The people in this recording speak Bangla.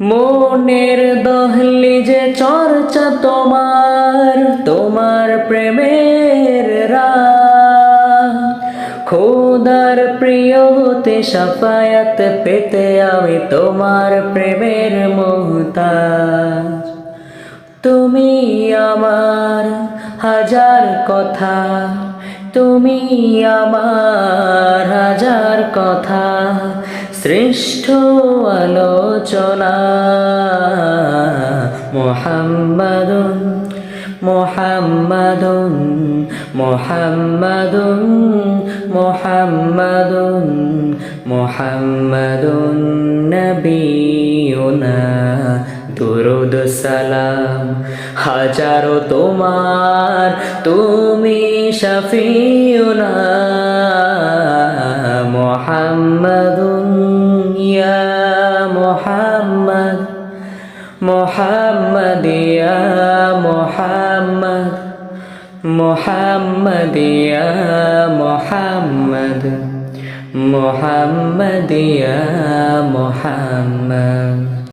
মনের দহলিজে চর্চা তোমার, তোমার প্রেমের রাত। খোদার প্রিয় হতে শাফায়াত পেতে আমি তোমার প্রেমের মুহতাজ। তুমি আমার হাজার কথা, তুমি আমার হাজার কথা, শ্রেষ্ঠ আলোচনা। মুহাম্মাদুন মুহাম্মাদুন মুহাম্মাদুন মুহাম্মাদুন মুহাম্মাদুন নবিয়ুনা। দুরুদ সালাম হাজারো তোমার, তুমি শফিউনা। মুহাম্মাদুন ইয়া মুহাম্মদ, মুহাম্মদ ইয়া মুহাম্মদ, মুহাম্মদ ইয়া মুহাম্মদ, মুহাম্মদ ইয়া মুহাম্মদ।